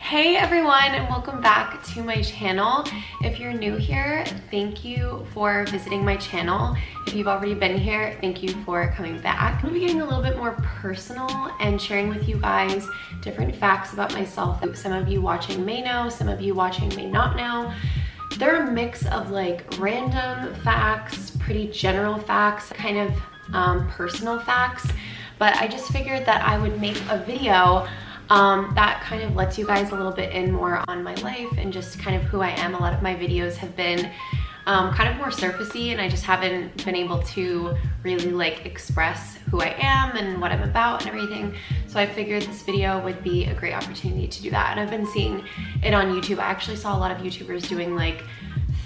Hey everyone, and welcome back to my channel. If you're new here, thank you for visiting my channel. If you've already been here, thank you for coming back. I'm gonna be getting a little bit more personal and sharing with you guys different facts about myself that some of you watching may know, some of you watching may not know. They're a mix of like random facts, pretty general facts, kind of personal facts, but I just figured that I would make a video that kind of lets you guys a little bit in more on my life and just kind of who I am. A lot of my videos have been kind of more surfacey, and I just haven't been able to really like express who I am and what I'm about and everything. So I figured this video would be a great opportunity to do that. And I've been seeing it on YouTube. I actually saw a lot of YouTubers doing like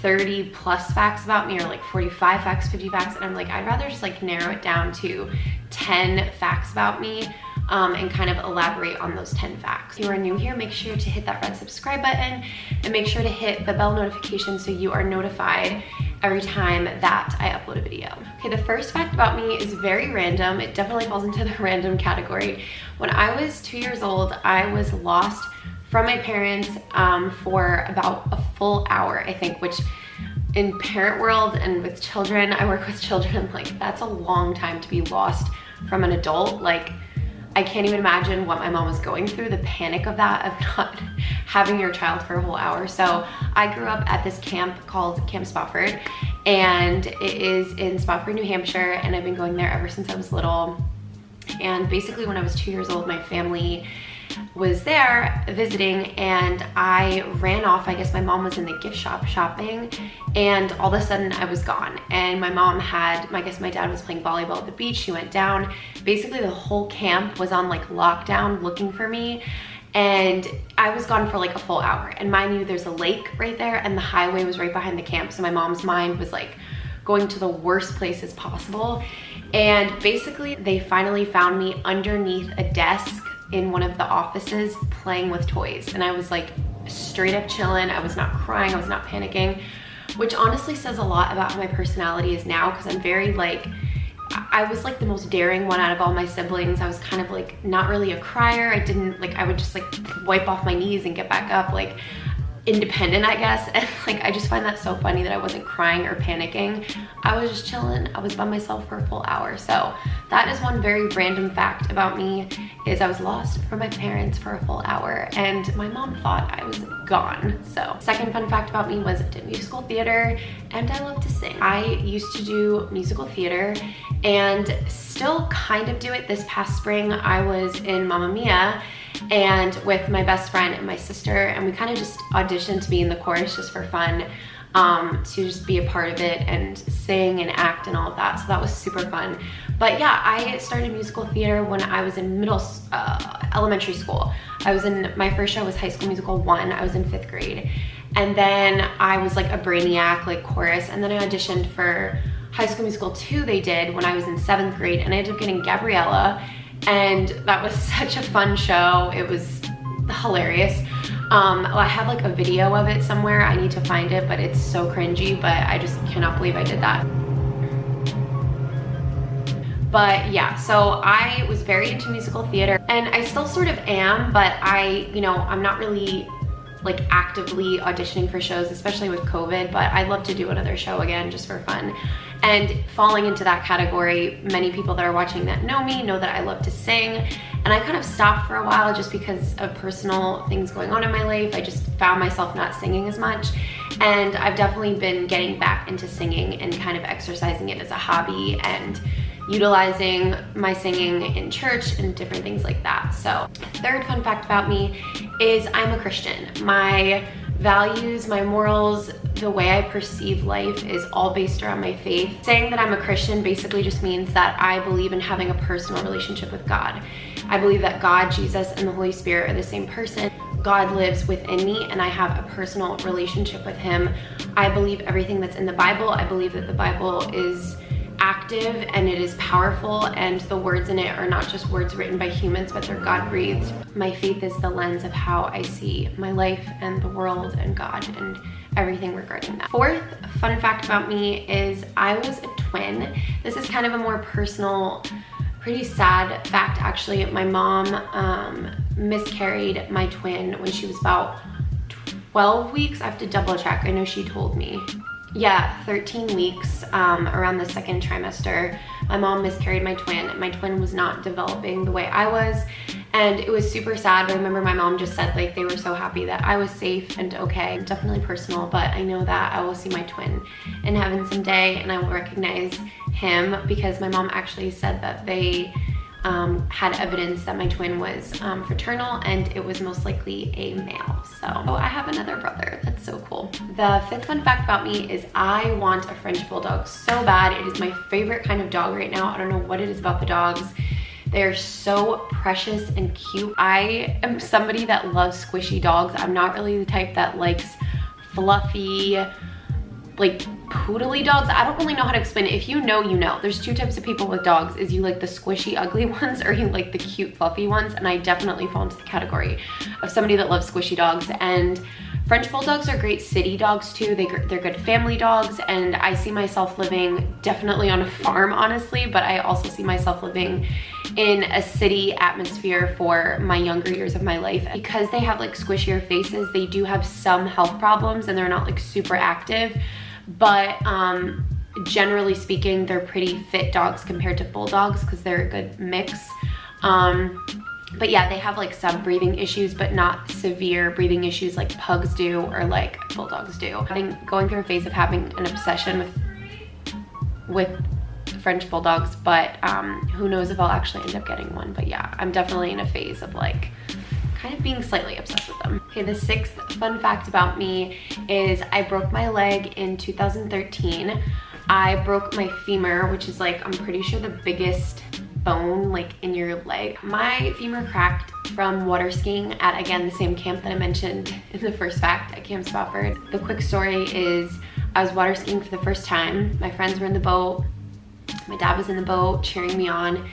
30 plus facts about me, or like 45 facts, 50 facts, and I'm like, I'd rather just like narrow it down to 10 facts about me and kind of elaborate on those 10 facts. If you are new here, make sure to hit that red subscribe button and make sure to hit the bell notification so you are notified every time that I upload a video. Okay, the first fact about me is very random. It definitely falls into the random category. When I was 2 years old, I was lost from my parents for about a full hour, I think, which in parent world and with children, I work with children, I'm like, that's a long time to be lost from an adult. Like, I can't even imagine what my mom was going through, the panic of that, of not having your child for a whole hour. So I grew up at this camp called Camp Spofford, and it is in Spofford, New Hampshire, and I've been going there ever since I was little. And basically when I was 2 years old, my family was there visiting, and I ran off. I guess my mom was in the gift shop shopping, and all of a sudden I was gone. And my mom had, I guess my dad was playing volleyball at the beach. She went down. Basically the whole camp was on like lockdown looking for me, and I was gone for like a full hour. And mind you, there's a lake right there, and the highway was right behind the camp, so my mom's mind was like going to the worst places possible. And basically they finally found me underneath a desk in one of the offices playing with toys, and I was like straight up chilling. I was not crying, I was not panicking, which honestly says a lot about how my personality is now, because I'm very like, I was like the most daring one out of all my siblings. I was kind of like not really a crier. I would just like wipe off my knees and get back up, like independent, I guess. And like, I just find that so funny that I wasn't crying or panicking. I was just chilling. I was by myself for a full hour. So that is one very random fact about me, is I was lost from my parents for a full hour, and my mom thought I was gone. So second fun fact about me was I did musical theater, and I love to sing. I used to do musical theater and still kind of do it. This past spring I was in Mamma Mia, and with my best friend and my sister, and we kind of just auditioned to be in the chorus just for fun, to just be a part of it and sing and act and all of that. So that was super fun. But yeah, I started musical theater when I was in elementary school. My first show was High School Musical 1. I was in 5th grade. And then I was like a brainiac, like chorus. And then I auditioned for High School Musical 2 they did when I was in 7th grade, and I ended up getting Gabriella. And that was such a fun show. It was hilarious. I have like a video of it somewhere. I need to find it, but it's so cringy, but I just cannot believe I did that. But yeah, so I was very into musical theater, and I still sort of am, but I'm not really like actively auditioning for shows, especially with COVID, but I'd love to do another show again just for fun. And falling into that category, many people that are watching that know me know that I love to sing, and I kind of stopped for a while just because of personal things going on in my life. I just found myself not singing as much, and I've definitely been getting back into singing and kind of exercising it as a hobby and utilizing my singing in church and different things like that. So third fun fact about me is I'm a Christian. My values, my morals, the way I perceive life is all based around my faith. Saying that I'm a Christian basically just means that I believe in having a personal relationship with God. I believe that God, Jesus, and the Holy Spirit are the same person. God lives within me, and I have a personal relationship with Him. I believe everything that's in the Bible. I believe that the Bible is active and it is powerful, and the words in it are not just words written by humans, but they're God-breathed. My faith is the lens of how I see my life and the world and God and everything regarding that. Fourth fun fact about me is I was a twin. This is kind of a more personal, pretty sad fact actually. My mom miscarried my twin when she was about 12 weeks. I have to double check. I know she told me. Yeah, 13 weeks, around the second trimester. My mom miscarried my twin. My twin was not developing the way I was, and it was super sad. I remember my mom just said like they were so happy that I was safe and okay. Definitely personal, but I know that I will see my twin in heaven someday, and I will recognize him, because my mom actually said that they had evidence that my twin was fraternal, and it was most likely a male. So I have another brother. That's so cool. The fifth fun fact about me is I want a French Bulldog so bad. It is my favorite kind of dog right now. I don't know what it is about the dogs. They're so precious and cute. I am somebody that loves squishy dogs. I'm not really the type that likes fluffy, like poodly dogs. I don't really know how to explain it. If you know, you know. There's two types of people with dogs. Is you like the squishy, ugly ones, or you like the cute, fluffy ones. And I definitely fall into the category of somebody that loves squishy dogs. And French Bulldogs are great city dogs too. They're good family dogs, and I see myself living definitely on a farm, honestly, but I also see myself living in a city atmosphere for my younger years of my life. Because they have like squishier faces, they do have some health problems, and they're not like super active, but generally speaking, they're pretty fit dogs compared to Bulldogs, because they're a good mix. But yeah, they have like some breathing issues, but not severe breathing issues like pugs do or like Bulldogs do. I've been going through a phase of having an obsession with French Bulldogs, but who knows if I'll actually end up getting one. But yeah, I'm definitely in a phase of like kind of being slightly obsessed with them. Okay, the sixth fun fact about me is I broke my leg in 2013. I broke my femur, which is like, I'm pretty sure the biggest bone like in your leg. My femur cracked from water skiing at, again, the same camp that I mentioned in the first fact, at Camp Spofford. The quick story is I was water skiing for the first time. My friends were in the boat. My dad was in the boat cheering me on,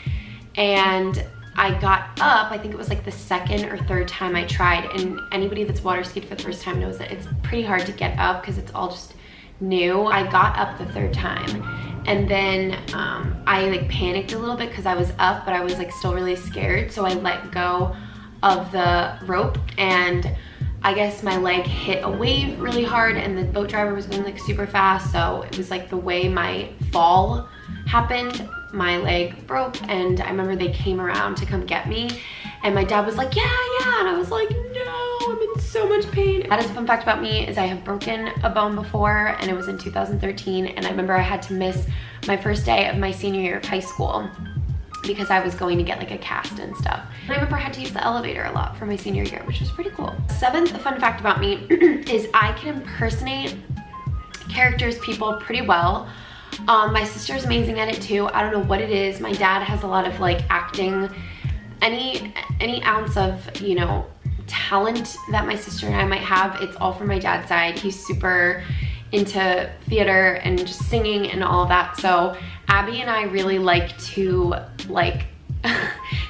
and I got up. I think it was like the second or third time I tried, and anybody that's water skied for the first time knows that it's pretty hard to get up because it's all just new. I got up the third time, and then I like panicked a little bit because I was up, but I was like still really scared, so I let go of the rope, and I guess my leg hit a wave really hard, and the boat driver was going like super fast, so it was like the way my fall happened, my leg broke, and I remember they came around to come get me, and my dad was like, yeah, and I was like, no, I'm in so much pain. That is a fun fact about me, is I have broken a bone before, and it was in 2013, and I remember I had to miss my first day of my senior year of high school because I was going to get like a cast and stuff. And I remember I had to use the elevator a lot for my senior year, which was pretty cool. Seventh fun fact about me is I can impersonate characters, people pretty well. My sister's amazing at it too. I don't know what it is. My dad has a lot of like acting, any ounce of, you know, talent that my sister and I might have, it's all from my dad's side. He's super into theater and just singing and all of that. So Abby and I really like to like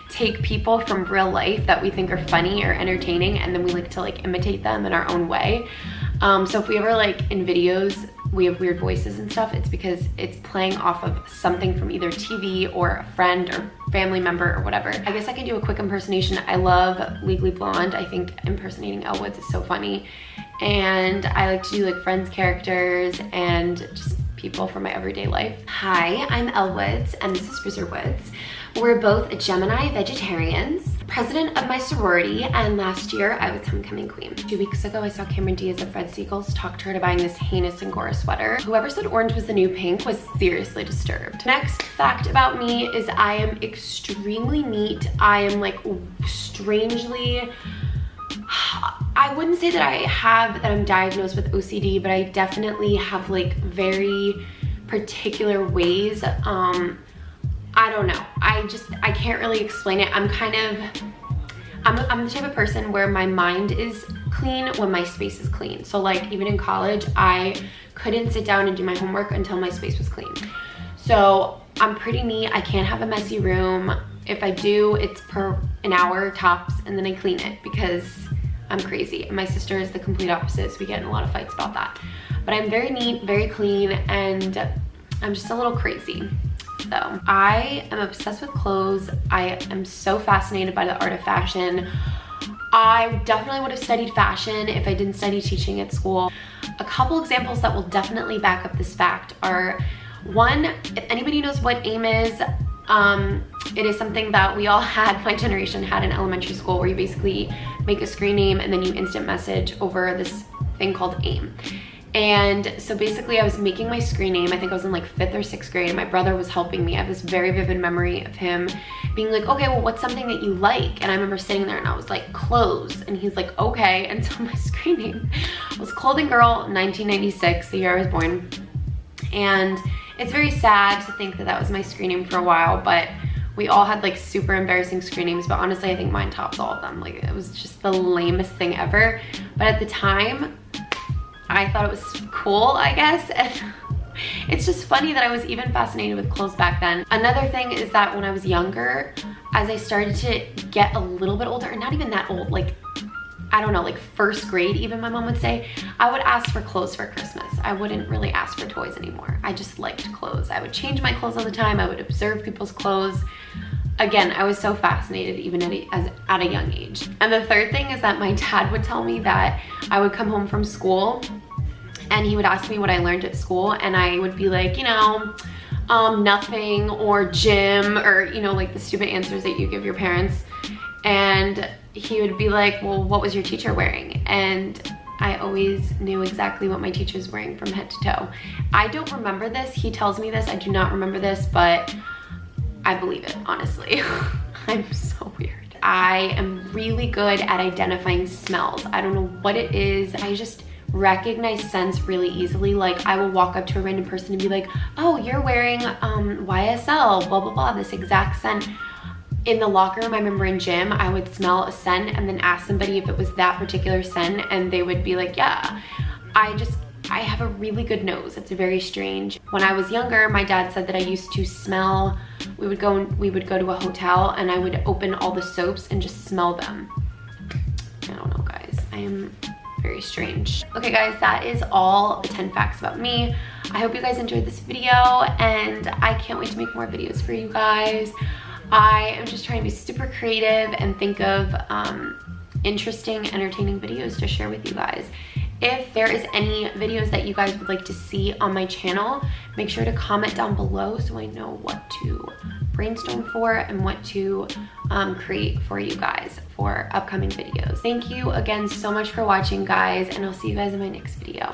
take people from real life that we think are funny or entertaining, and then we like to like imitate them in our own way. So if we ever like in videos we have weird voices and stuff, it's because it's playing off of something from either TV or a friend or family member or whatever. I guess I can do a quick impersonation. I love Legally Blonde. I think impersonating Elle Woods is so funny. And I like to do like Friends characters and just people from my everyday life. Hi, I'm Elle Woods and this is Rizzer Woods. We're both Gemini vegetarians, president of my sorority, and last year I was homecoming queen. 2 weeks ago, I saw Cameron Diaz of Fred Segal's talked her into buying this heinous Angora sweater. Whoever said orange was the new pink was seriously disturbed. Next fact about me is I am extremely neat. I am like strangely, I wouldn't say that I'm diagnosed with OCD, but I definitely have like very particular ways. I don't know. I can't really explain it. I'm the type of person where my mind is clean when my space is clean. So like even in college, I couldn't sit down and do my homework until my space was clean. So I'm pretty neat. I can't have a messy room. If I do, it's per an hour tops, and then I clean it because I'm crazy. And my sister is the complete opposite, so we get in a lot of fights about that. But I'm very neat, very clean, and I'm just a little crazy. So I am obsessed with clothes. I am so fascinated by the art of fashion. I definitely would have studied fashion if I didn't study teaching at school. A couple examples that will definitely back up this fact are, one, if anybody knows what AIM is, it is something that we all had, my generation had in elementary school, where you basically make a screen name and then you instant message over this thing called AIM. And so basically I was making my screen name, I think I was in like 5th or 6th grade, and my brother was helping me. I have this very vivid memory of him being like, okay, well, what's something that you like? And I remember sitting there and I was like, clothes. And he's like, okay. And so my screen name was Clothing Girl 1996, the year I was born. And it's very sad to think that that was my screen name for a while, but we all had like super embarrassing screen names, but honestly, I think mine tops all of them. Like, it was just the lamest thing ever. But at the time, I thought it was cool, I guess. And it's just funny that I was even fascinated with clothes back then. Another thing is that when I was younger, as I started to get a little bit older, and not even that old, like, I don't know, like 1st grade even, my mom would say, I would ask for clothes for Christmas. I wouldn't really ask for toys anymore. I just liked clothes. I would change my clothes all the time. I would observe people's clothes. Again, I was so fascinated even at a young age. And the third thing is that my dad would tell me that I would come home from school and he would ask me what I learned at school, and I would be like, you know, nothing, or gym, or, you know, like the stupid answers that you give your parents. And he would be like, well, what was your teacher wearing? And I always knew exactly what my teacher was wearing from head to toe. I don't remember this. He tells me this. I do not remember this, but I believe it, honestly. I'm so weird. I am really good at identifying smells. I don't know what it is. I just recognize scents really easily. Like, I will walk up to a random person and be like, oh, you're wearing YSL, blah, blah, blah, this exact scent. In the locker room, I remember in gym, I would smell a scent and then ask somebody if it was that particular scent, and they would be like, yeah. I have a really good nose. It's very strange. When I was younger, my dad said that I used to smell, we would go to a hotel and I would open all the soaps and just smell them. I don't know, guys. I am very strange. Okay, guys, that is all the 10 facts about me. I hope you guys enjoyed this video, and I can't wait to make more videos for you guys. I am just trying to be super creative and think of interesting, entertaining videos to share with you guys. If there is any videos that you guys would like to see on my channel, make sure to comment down below so I know what to brainstorm for and what to create for you guys for upcoming videos. Thank you again so much for watching, guys, and I'll see you guys in my next video.